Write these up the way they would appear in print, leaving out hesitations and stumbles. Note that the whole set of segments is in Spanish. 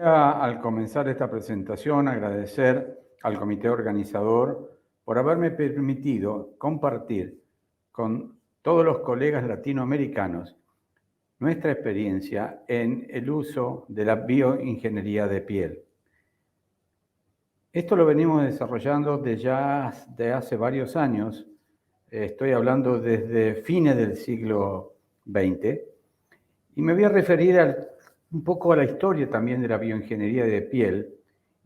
Al comenzar esta presentación, agradecer al comité organizador por haberme permitido compartir con todos los colegas latinoamericanos nuestra experiencia en el uso de la bioingeniería de piel. Esto lo venimos desarrollando de hace varios años, estoy hablando desde fines del siglo XX, y me voy a referir un poco a la historia también de la bioingeniería de piel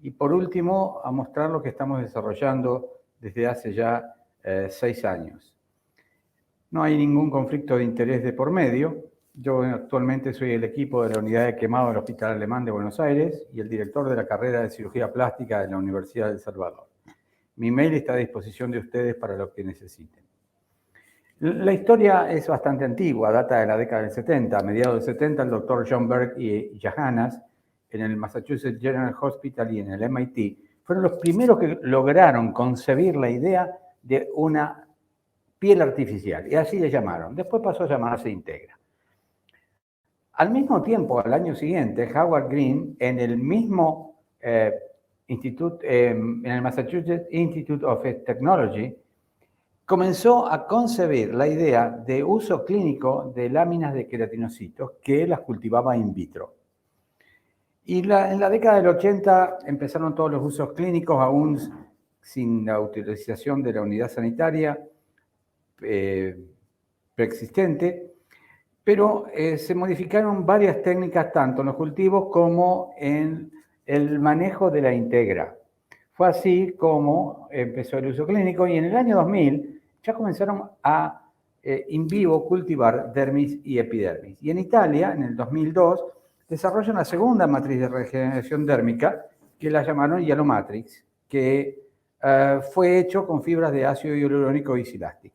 y por último a mostrar lo que estamos desarrollando desde hace ya 6 años. No hay ningún conflicto de interés de por medio. Yo actualmente soy el equipo de la unidad de quemado del Hospital Alemán de Buenos Aires y el director de la carrera de cirugía plástica de la Universidad de El Salvador. Mi mail está a disposición de ustedes para lo que necesiten. La historia es bastante antigua, data de la década del 70. A mediados del 70, el doctor John Berg y Jahannas, en el Massachusetts General Hospital y en el MIT, fueron los primeros que lograron concebir la idea de una piel artificial, y así le llamaron. Después pasó a llamarse Integra. Al mismo tiempo, al año siguiente, Howard Green, en el mismo instituto, en el Massachusetts Institute of Technology, comenzó a concebir la idea de uso clínico de láminas de queratinocitos que las cultivaba in vitro. Y en la década del 80 empezaron todos los usos clínicos, aún sin la utilización de la unidad sanitaria preexistente, pero se modificaron varias técnicas tanto en los cultivos como en el manejo de la Integra. Fue así como empezó el uso clínico y en el año 2000 ya comenzaron a in vivo cultivar dermis y epidermis. Y en Italia, en el 2002, desarrollan la segunda matriz de regeneración dérmica, que la llamaron Yellow-Matrix, que fue hecho con fibras de ácido hialurónico y Silastic.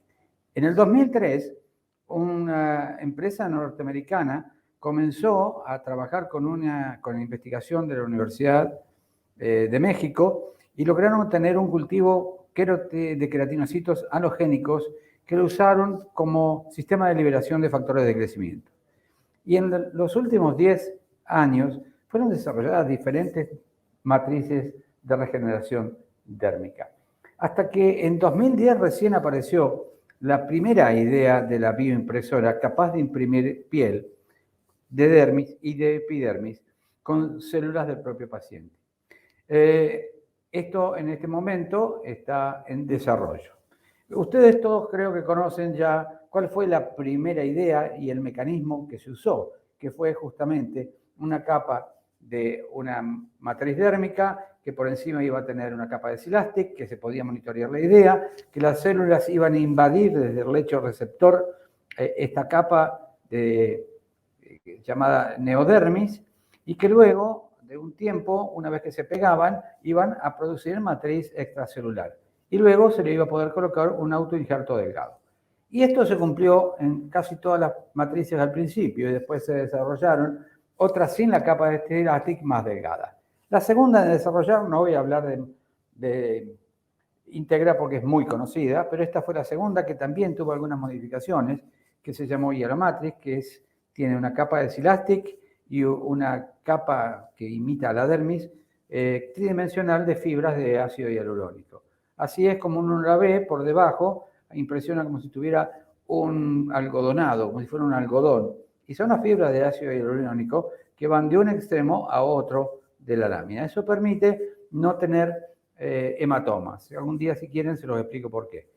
En el 2003, una empresa norteamericana comenzó a trabajar con investigación de la Universidad de México y lograron obtener un cultivo de queratinocitos halogénicos que lo usaron como sistema de liberación de factores de crecimiento. Y en los últimos 10 años fueron desarrolladas diferentes matrices de regeneración dérmica. Hasta que en 2010 recién apareció la primera idea de la bioimpresora capaz de imprimir piel de dermis y de epidermis con células del propio paciente. Esto en este momento está en desarrollo. Ustedes todos creo que conocen ya cuál fue la primera idea y el mecanismo que se usó, que fue justamente una capa de una matriz dérmica que por encima iba a tener una capa de Silastic, que se podía monitorear la idea, que las células iban a invadir desde el lecho receptor esta capa llamada neodermis y que luego de un tiempo, una vez que se pegaban, iban a producir matriz extracelular. Y luego se le iba a poder colocar un autoinjerto delgado. Y esto se cumplió en casi todas las matrices al principio y después se desarrollaron otras sin la capa de Silastic más delgada. La segunda de desarrollar, no voy a hablar de Integra porque es muy conocida, pero esta fue la segunda que también tuvo algunas modificaciones, que se llamó Yellow-Matrix, que tiene una capa de Silastic y una capa que imita a la dermis tridimensional de fibras de ácido hialurónico. Así es como uno la ve por debajo, impresiona como si tuviera un algodonado, como si fuera un algodón. Y son las fibras de ácido hialurónico que van de un extremo a otro de la lámina. Eso permite no tener hematomas. Algún día, si quieren, se los explico por qué.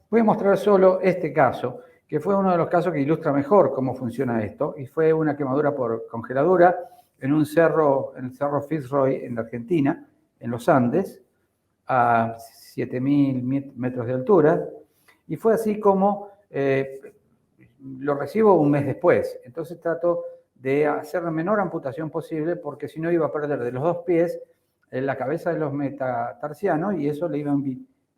Voy a mostrar solo este caso, que fue uno de los casos que ilustra mejor cómo funciona esto, y fue una quemadura por congeladura en el cerro Fitzroy en la Argentina, en los Andes, a 7.000 metros de altura, y fue así como lo recibo un mes después. Entonces trato de hacer la menor amputación posible, porque si no iba a perder de los dos pies la cabeza de los metatarsianos y eso le iba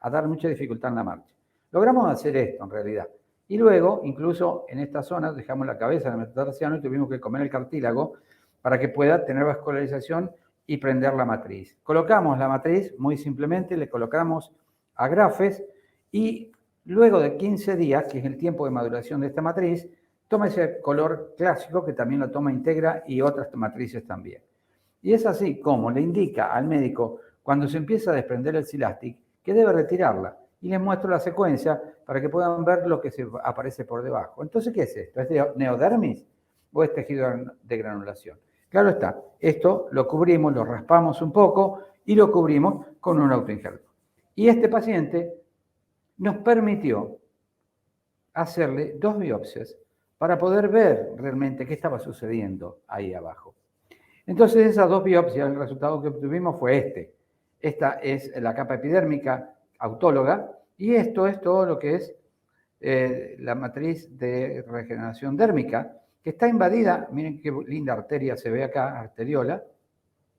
a dar mucha dificultad en la marcha. Logramos hacer esto en realidad. Y luego, incluso en esta zona, dejamos la cabeza del metatarsiano y tuvimos que comer el cartílago para que pueda tener vascularización y prender la matriz. Colocamos la matriz, muy simplemente, le colocamos agrafes y luego de 15 días, que es el tiempo de maduración de esta matriz, toma ese color clásico que también lo toma Integra y otras matrices también. Y es así como le indica al médico cuando se empieza a desprender el Silastic que debe retirarla. Y les muestro la secuencia para que puedan ver lo que se aparece por debajo. Entonces, ¿qué es esto? ¿Es neodermis o es tejido de granulación? Claro está, esto lo cubrimos, lo raspamos un poco y lo cubrimos con un autoinjerto. Y este paciente nos permitió hacerle 2 biopsias para poder ver realmente qué estaba sucediendo ahí abajo. Entonces, esas 2 biopsias, el resultado que obtuvimos fue este. Esta es la capa epidérmica autóloga y esto es todo lo que es la matriz de regeneración dérmica, que está invadida, miren qué linda arteria se ve acá, arteriola,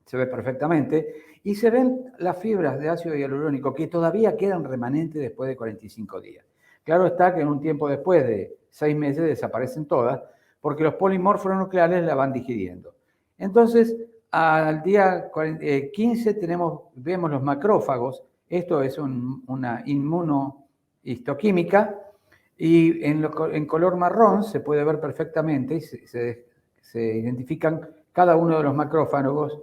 se ve perfectamente, y se ven las fibras de ácido hialurónico que todavía quedan remanentes después de 45 días. Claro está que en un tiempo después de 6 meses desaparecen todas, porque los polimorfos nucleares la van digiriendo. Entonces, al día 15 vemos los macrófagos, esto es una inmunohistoquímica, y en color marrón se puede ver perfectamente y se identifican cada uno de los macrófagos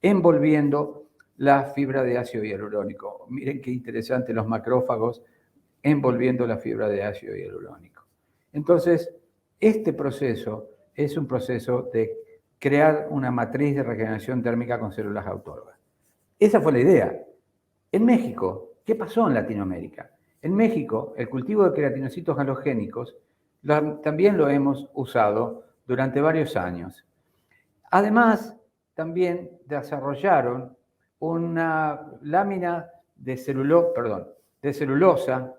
envolviendo la fibra de ácido hialurónico. Miren qué interesante los macrófagos envolviendo la fibra de ácido hialurónico. Entonces, este proceso es un proceso de crear una matriz de regeneración térmica con células autólogas. Esa fue la idea. En México, ¿qué pasó en Latinoamérica? En México, el cultivo de queratinocitos halogénicos también lo hemos usado durante varios años. Además, también desarrollaron una lámina de celulosa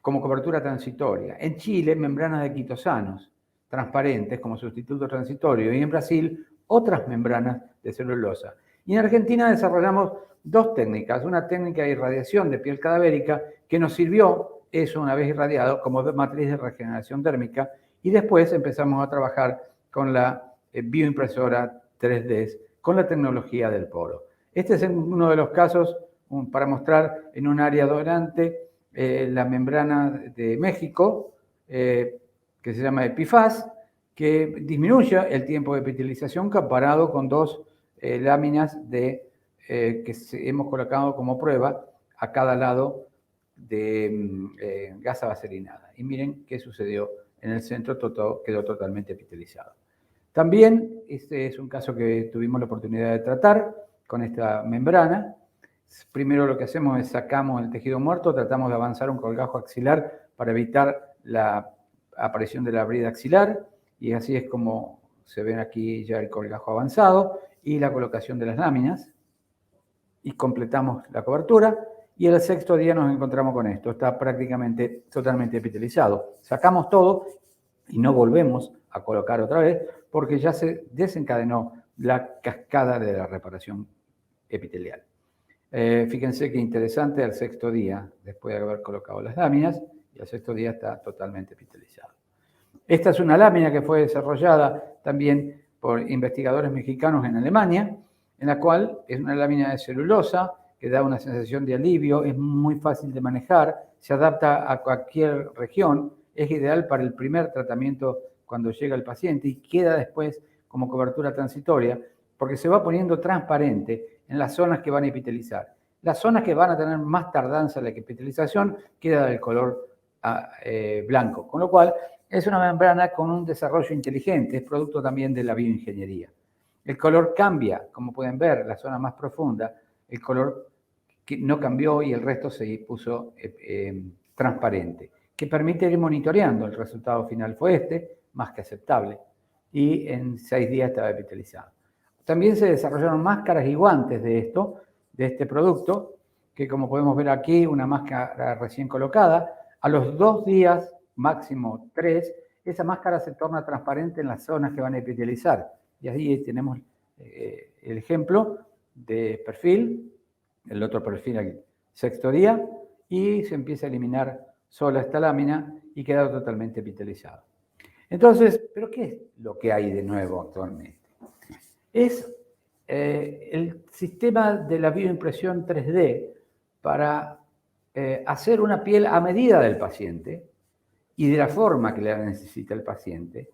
como cobertura transitoria. En Chile, membranas de quitosanos transparentes como sustituto transitorio, y en Brasil, otras membranas de celulosa. Y en Argentina desarrollamos 2 técnicas, una técnica de irradiación de piel cadavérica que nos sirvió, eso una vez irradiado, como matriz de regeneración térmica, y después empezamos a trabajar con la bioimpresora 3D, con la tecnología del poro. Este es uno de los casos para mostrar en un área donante la membrana de México, que se llama Epifaz, que disminuye el tiempo de epitelización comparado con 2 láminas que hemos colocado como prueba a cada lado de gasa vaselinada. Y miren qué sucedió en el centro, quedó totalmente epitelizado. También este es un caso que tuvimos la oportunidad de tratar con esta membrana. Primero lo que hacemos es sacamos el tejido muerto, tratamos de avanzar un colgajo axilar para evitar la aparición de la brida axilar, y así es como se ven aquí ya el colgajo avanzado y la colocación de las láminas, y completamos la cobertura, y el 6º día nos encontramos con esto, está prácticamente totalmente epitelizado. Sacamos todo y no volvemos a colocar otra vez porque ya se desencadenó la cascada de la reparación epitelial. Fíjense qué interesante, al 6º día, después de haber colocado las láminas, y al 6º día está totalmente epitelizado. Esta es una lámina que fue desarrollada también por investigadores mexicanos en Alemania, en la cual es una lámina de celulosa que da una sensación de alivio, es muy fácil de manejar, se adapta a cualquier región, es ideal para el primer tratamiento cuando llega el paciente y queda después como cobertura transitoria porque se va poniendo transparente en las zonas que van a epitelizar. Las zonas que van a tener más tardanza en la epitelización queda del color blanco, con lo cual es una membrana con un desarrollo inteligente, es producto también de la bioingeniería. El color cambia, como pueden ver, la zona más profunda, el color que no cambió y el resto se puso transparente, que permite ir monitoreando. El resultado final fue este, más que aceptable, y en 6 días estaba epitelizado. También se desarrollaron máscaras y guantes de este producto, que como podemos ver aquí, una máscara recién colocada, a los 2 días, máximo 3, esa máscara se torna transparente en las zonas que van a epitelizar. Y ahí tenemos el ejemplo de perfil, el otro perfil al 6º día, y se empieza a eliminar sola esta lámina y queda totalmente epitelizado. Entonces, ¿pero qué es lo que hay de nuevo actualmente? Es el sistema de la bioimpresión 3D para hacer una piel a medida del paciente y de la forma que la necesita el paciente,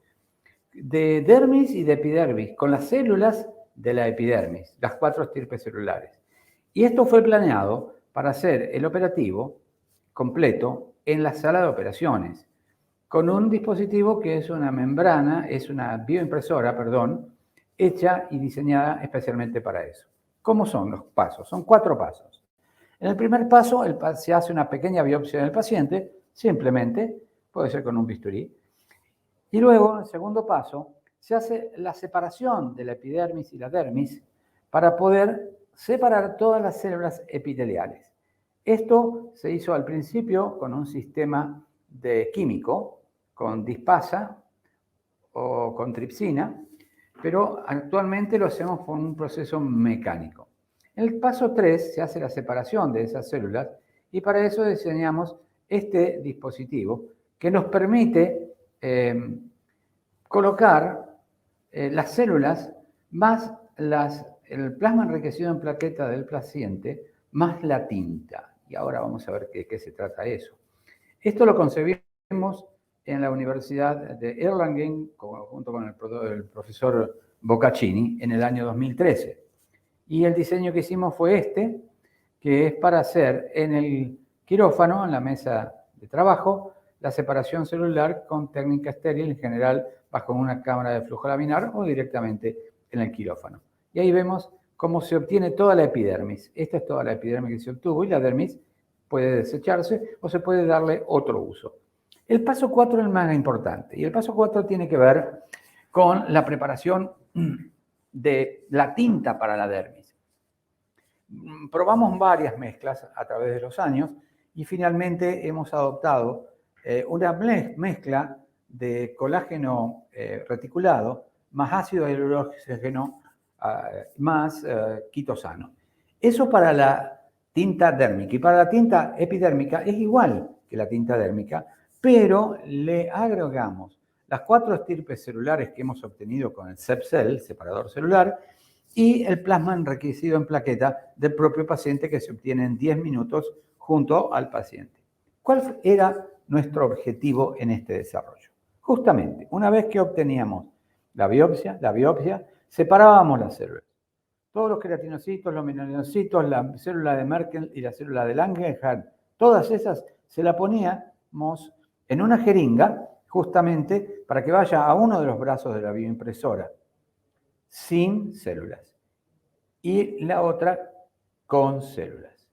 de dermis y de epidermis, con las células de la epidermis, las 4 estirpes celulares. Y esto fue planeado para hacer el operativo completo en la sala de operaciones, con un dispositivo que es una membrana, es una bioimpresora, perdón, hecha y diseñada especialmente para eso. ¿Cómo son los pasos? Son 4 pasos. En el primer paso se hace una pequeña biopsia del paciente, simplemente, puede ser con un bisturí. Y luego, en el segundo paso, se hace la separación de la epidermis y la dermis para poder separar todas las células epiteliales. Esto se hizo al principio con un sistema de químico, con dispasa o con tripsina, pero actualmente lo hacemos con un proceso mecánico. En el paso 3 se hace la separación de esas células y para eso diseñamos este dispositivo que nos permite colocar las células más el plasma enriquecido en plaqueta del paciente más la tinta. Y ahora vamos a ver qué se trata eso. Esto lo concebimos en la Universidad de Erlangen, junto con el profesor Boccaccini, en el año 2013. Y el diseño que hicimos fue este, que es para hacer en el quirófano, en la mesa de trabajo, la separación celular con técnica estéril, en general bajo una cámara de flujo laminar o directamente en el quirófano. Y ahí vemos cómo se obtiene toda la epidermis. Esta es toda la epidermis que se obtuvo y la dermis puede desecharse o se puede darle otro uso. El paso 4 es el más importante y el paso 4 tiene que ver con la preparación de la tinta para la dermis. Probamos varias mezclas a través de los años y finalmente hemos adoptado una mezcla de colágeno reticulado más ácido hialurónico más quitosano. Eso para la tinta dérmica. Y para la tinta epidérmica es igual que la tinta dérmica, pero le agregamos las 4 estirpes celulares que hemos obtenido con el Sepcel, separador celular, y el plasma enriquecido en plaqueta del propio paciente que se obtiene en 10 minutos junto al paciente. ¿Cuál era nuestro objetivo en este desarrollo? Justamente, una vez que obteníamos la biopsia, separábamos las células. Todos los queratinocitos, los melanocitos, la célula de Merkel y la célula de Langerhans, todas esas se la poníamos en una jeringa justamente para que vaya a uno de los brazos de la bioimpresora sin células y la otra con células.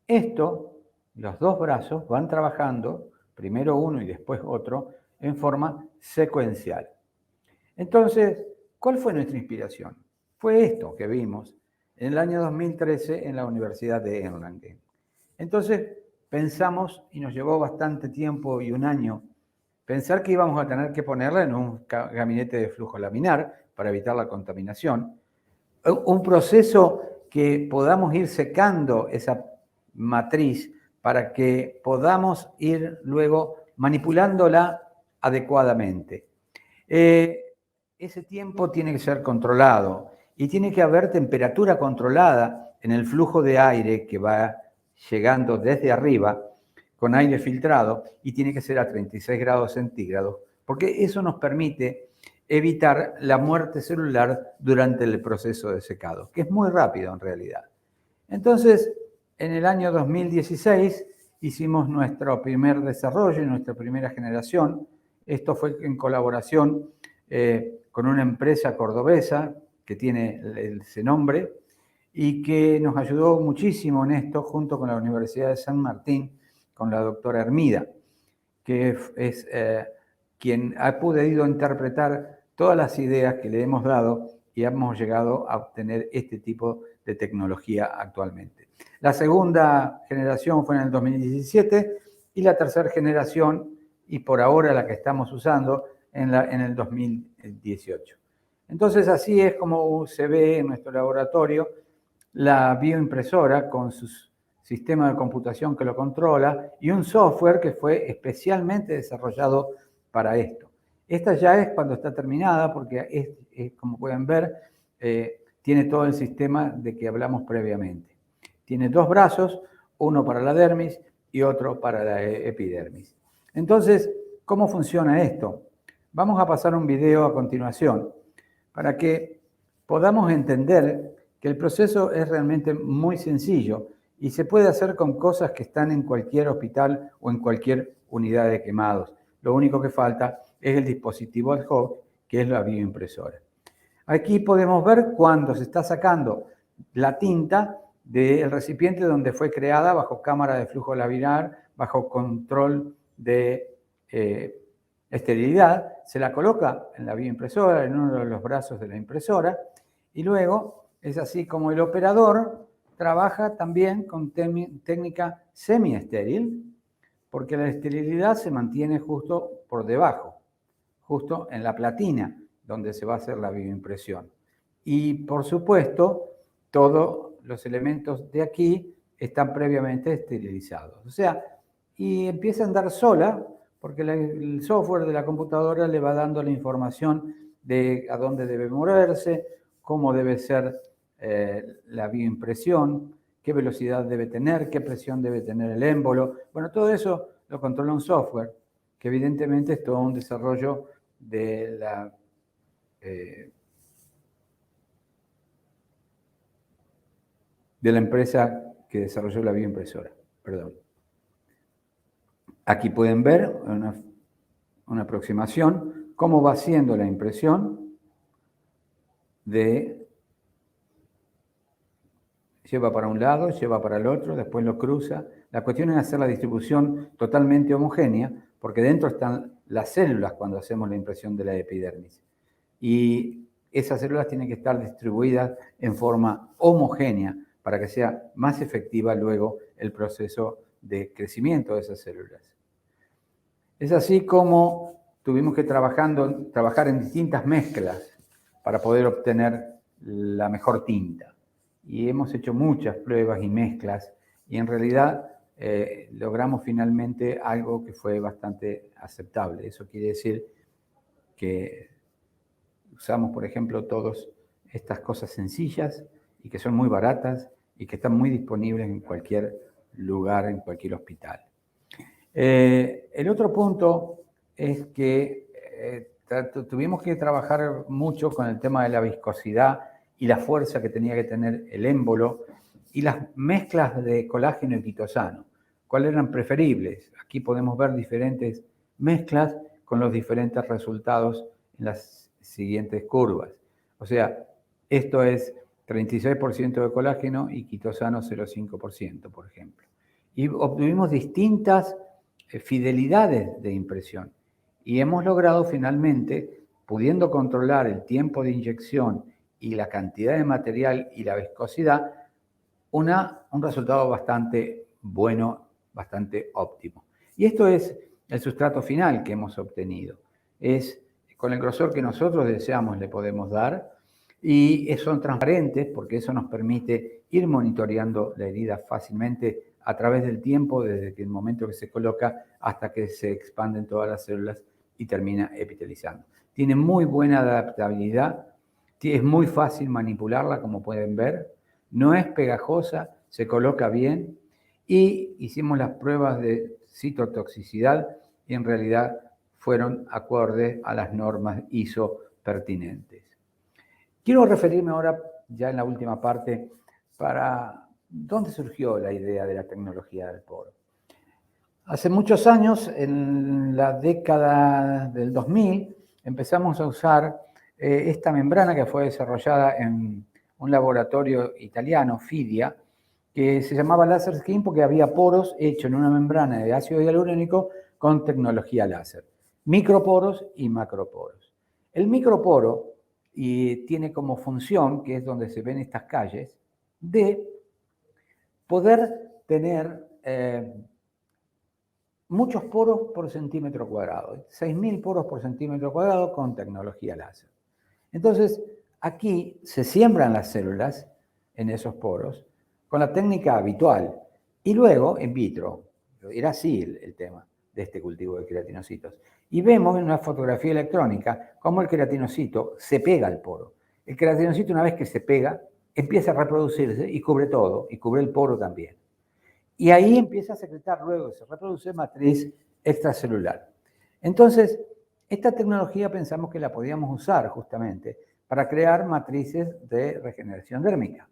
Esto, los dos brazos van trabajando, primero uno y después otro, en forma secuencial. Entonces, ¿cuál fue nuestra inspiración? Fue esto que vimos en el año 2013 en la Universidad de Erlangen. Entonces, pensamos, y nos llevó bastante tiempo y un año, pensar que íbamos a tener que ponerla en un gabinete de flujo laminar para evitar la contaminación, un proceso que podamos ir secando esa matriz para que podamos ir luego manipulándola adecuadamente. Ese tiempo tiene que ser controlado y tiene que haber temperatura controlada en el flujo de aire que va llegando desde arriba con aire filtrado y tiene que ser a 36 grados centígrados, porque eso nos permite evitar la muerte celular durante el proceso de secado, que es muy rápido en realidad. Entonces, en el año 2016 hicimos nuestro primer desarrollo, nuestra primera generación. Esto fue en colaboración con una empresa cordobesa que tiene ese nombre y que nos ayudó muchísimo en esto junto con la Universidad de San Martín, con la doctora Hermida, que es quien ha podido interpretar todas las ideas que le hemos dado y hemos llegado a obtener este tipo de tecnología actualmente. La segunda generación fue en el 2017 y la tercera generación, y por ahora la que estamos usando, en el 2018. Entonces así es como se ve en nuestro laboratorio la bioimpresora con su sistema de computación que lo controla y un software que fue especialmente desarrollado para esto. Esta ya es cuando está terminada porque como pueden ver, tiene todo el sistema de que hablamos previamente. Tiene 2 brazos, uno para la dermis y otro para la epidermis. Entonces, ¿cómo funciona esto? Vamos a pasar un video a continuación para que podamos entender que el proceso es realmente muy sencillo y se puede hacer con cosas que están en cualquier hospital o en cualquier unidad de quemados. Lo único que falta es el dispositivo ad hoc, que es la bioimpresora. Aquí podemos ver cuando se está sacando la tinta del recipiente donde fue creada bajo cámara de flujo laminar, bajo control de esterilidad, se la coloca en la bioimpresora, en uno de los brazos de la impresora, y luego es así como el operador trabaja también con técnica semiestéril, porque la esterilidad se mantiene justo por debajo, justo en la platina, donde se va a hacer la bioimpresión. Y por supuesto, todos los elementos de aquí están previamente esterilizados. O sea, y empieza a andar sola, porque el software de la computadora le va dando la información de a dónde debe moverse, cómo debe ser la bioimpresión, qué velocidad debe tener, qué presión debe tener el émbolo. Bueno, todo eso lo controla un software, que evidentemente es todo un desarrollo de la empresa que desarrolló la bioimpresora. Perdón. Aquí pueden ver una aproximación, cómo va haciendo la impresión lleva para un lado, lleva para el otro, después lo cruza. La cuestión es hacer la distribución totalmente homogénea, porque dentro están las células cuando hacemos la impresión de la epidermis. Y esas células tienen que estar distribuidas en forma homogénea para que sea más efectiva luego el proceso de crecimiento de esas células. Es así como tuvimos que trabajar en distintas mezclas para poder obtener la mejor tinta. Y hemos hecho muchas pruebas y mezclas y en realidad logramos finalmente algo que fue bastante aceptable. Eso quiere decir que usamos, por ejemplo, todas estas cosas sencillas y que son muy baratas y que están muy disponibles en cualquier lugar, en cualquier hospital. El otro punto es que tuvimos que trabajar mucho con el tema de la viscosidad y la fuerza que tenía que tener el émbolo y las mezclas de colágeno y quitosano. ¿Cuáles eran preferibles? Aquí podemos ver diferentes mezclas con los diferentes resultados en las siguientes curvas. O sea, esto es 36% de colágeno y quitosano 0,5%, por ejemplo. Y obtuvimos distintas fidelidades de impresión. Y hemos logrado finalmente, pudiendo controlar el tiempo de inyección y la cantidad de material y la viscosidad, un resultado bastante bueno, bastante óptimo. Y esto es el sustrato final que hemos obtenido. Es con el grosor que nosotros deseamos le podemos dar y son transparentes porque eso nos permite ir monitoreando la herida fácilmente a través del tiempo, desde el momento que se coloca hasta que se expanden todas las células y termina epitelizando. Tiene muy buena adaptabilidad, es muy fácil manipularla, como pueden ver, no es pegajosa, se coloca bien y hicimos las pruebas de citotoxicidad y en realidad fueron acordes a las normas ISO pertinentes. Quiero referirme ahora, ya en la última parte, para dónde surgió la idea de la tecnología del poro. Hace muchos años, en la década del 2000, empezamos a usar esta membrana que fue desarrollada en un laboratorio italiano, Fidia, que se llamaba Laser Skin porque había poros hechos en una membrana de ácido hialurónico con tecnología láser. Microporos y macroporos. El microporo tiene como función, que es donde se ven estas calles, de poder tener muchos poros por centímetro cuadrado, 6.000 poros por centímetro cuadrado con tecnología láser. Entonces, aquí se siembran las células en esos poros con la técnica habitual y luego in vitro. Era así el tema de este cultivo de queratinocitos. Y vemos en una fotografía electrónica cómo el queratinocito se pega al poro. El queratinocito, una vez que se pega, empieza a reproducirse y cubre todo, y cubre el poro también. Y ahí empieza a secretar luego, se reproduce matriz extracelular. Entonces, esta tecnología pensamos que la podíamos usar justamente para crear matrices de regeneración dérmica.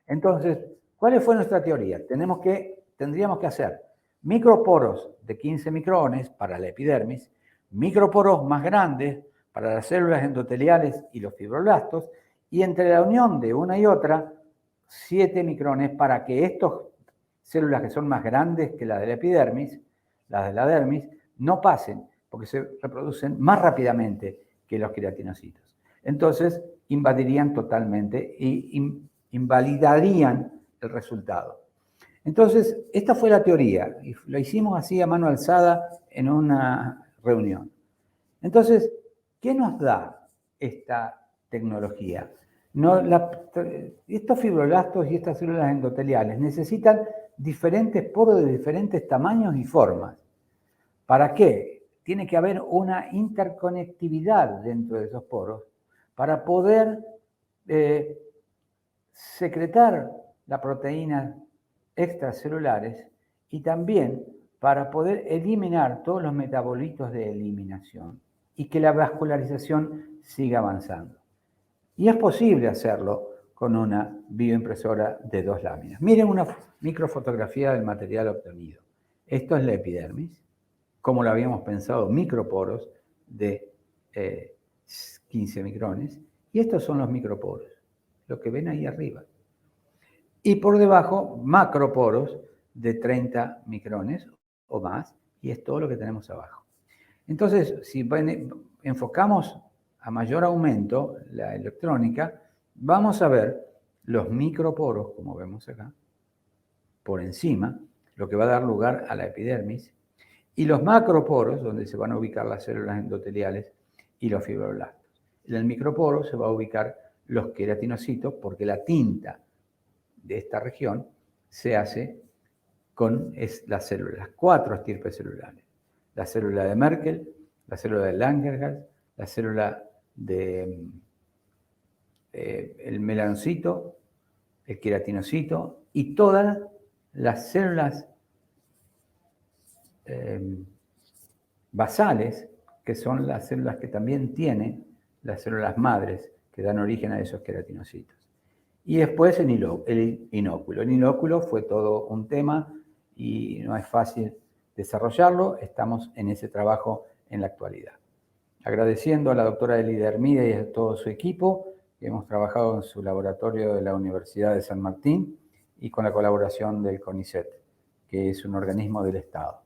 Entonces, ¿cuál fue nuestra teoría? Tendríamos que hacer microporos de 15 micrones para la epidermis, microporos más grandes para las células endoteliales y los fibroblastos, y entre la unión de una y otra, 7 micrones para que estas células que son más grandes que las de la epidermis, las de la dermis, no pasen, porque se reproducen más rápidamente que los queratinocitos. Entonces, invadirían totalmente y invalidarían el resultado. Entonces, esta fue la teoría, y lo hicimos así a mano alzada en una reunión. Entonces, ¿qué nos da esta tecnología? Estos fibroblastos y estas células endoteliales necesitan diferentes poros de diferentes tamaños y formas. ¿Para qué? Tiene que haber una interconectividad dentro de esos poros para poder secretar la proteína extracelulares y también para poder eliminar todos los metabolitos de eliminación y que la vascularización siga avanzando. Y es posible hacerlo con una bioimpresora de 2 láminas. Miren una microfotografía del material obtenido. Esto es la epidermis, como lo habíamos pensado, microporos de 15 micrones, y estos son los microporos, lo que ven ahí arriba. Y por debajo, macroporos de 30 micrones o más, y es todo lo que tenemos abajo. Entonces, si enfocamos a mayor aumento la electrónica, vamos a ver los microporos, como vemos acá, por encima, lo que va a dar lugar a la epidermis, y los macroporos, donde se van a ubicar las células endoteliales y los fibroblastos. En el microporo se va a ubicar los queratinocitos, porque la tinta de esta región se hace con las células, las 4 estirpes celulares. La célula de Merkel, la célula de Langerhans, la célula el melanocito, el queratinocito y todas las células basales, que son las células que también tienen las células madres que dan origen a esos queratinocitos. Y después el inóculo. El inóculo fue todo un tema y no es fácil desarrollarlo. Estamos en ese trabajo en la actualidad. Agradeciendo a la doctora Elida Hermida y a todo su equipo, que hemos trabajado en su laboratorio de la Universidad de San Martín y con la colaboración del CONICET, que es un organismo del Estado.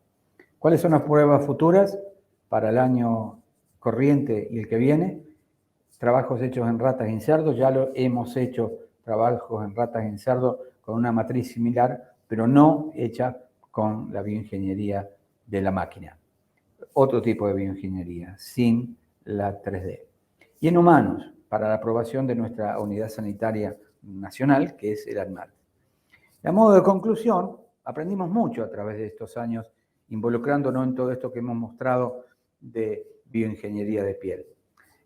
¿Cuáles son las pruebas futuras para el año corriente y el que viene? Trabajos hechos en ratas y en cerdos. Ya lo hemos hecho trabajos en ratas y en cerdos con una matriz similar, pero no hecha con la bioingeniería de la máquina. Otro tipo de bioingeniería, sin la 3D. Y en humanos, para la aprobación de nuestra unidad sanitaria nacional, que es el ANMAT. A modo de conclusión, aprendimos mucho a través de estos años, involucrándonos en todo esto que hemos mostrado de bioingeniería de piel.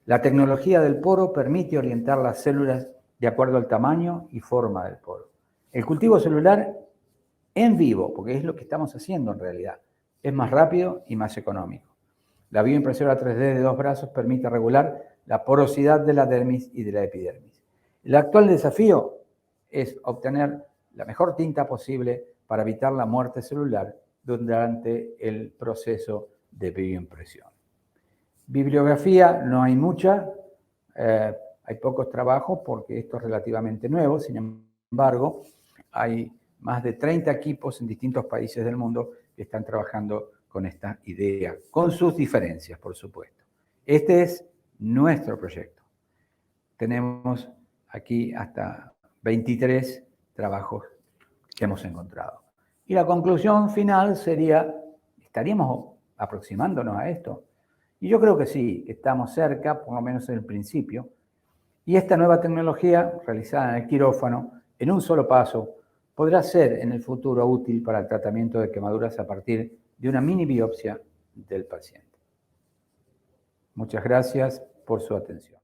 La tecnología del poro permite orientar las células de acuerdo al tamaño y forma del poro. El cultivo celular en vivo, porque es lo que estamos haciendo en realidad, es más rápido y más económico. La bioimpresora 3D de 2 brazos permite regular la porosidad de la dermis y de la epidermis. El actual desafío es obtener la mejor tinta posible para evitar la muerte celular durante el proceso de bioimpresión. Bibliografía no hay mucha, hay pocos trabajos porque esto es relativamente nuevo, sin embargo, hay más de 30 equipos en distintos países del mundo que están trabajando con esta idea, con sus diferencias, por supuesto. Este es nuestro proyecto. Tenemos aquí hasta 23 trabajos que hemos encontrado. Y la conclusión final sería, ¿estaríamos aproximándonos a esto? Y yo creo que sí, estamos cerca, por lo menos en el principio. Y esta nueva tecnología, realizada en el quirófano, en un solo paso, podrá ser en el futuro útil para el tratamiento de quemaduras a partir de una mini biopsia del paciente. Muchas gracias por su atención.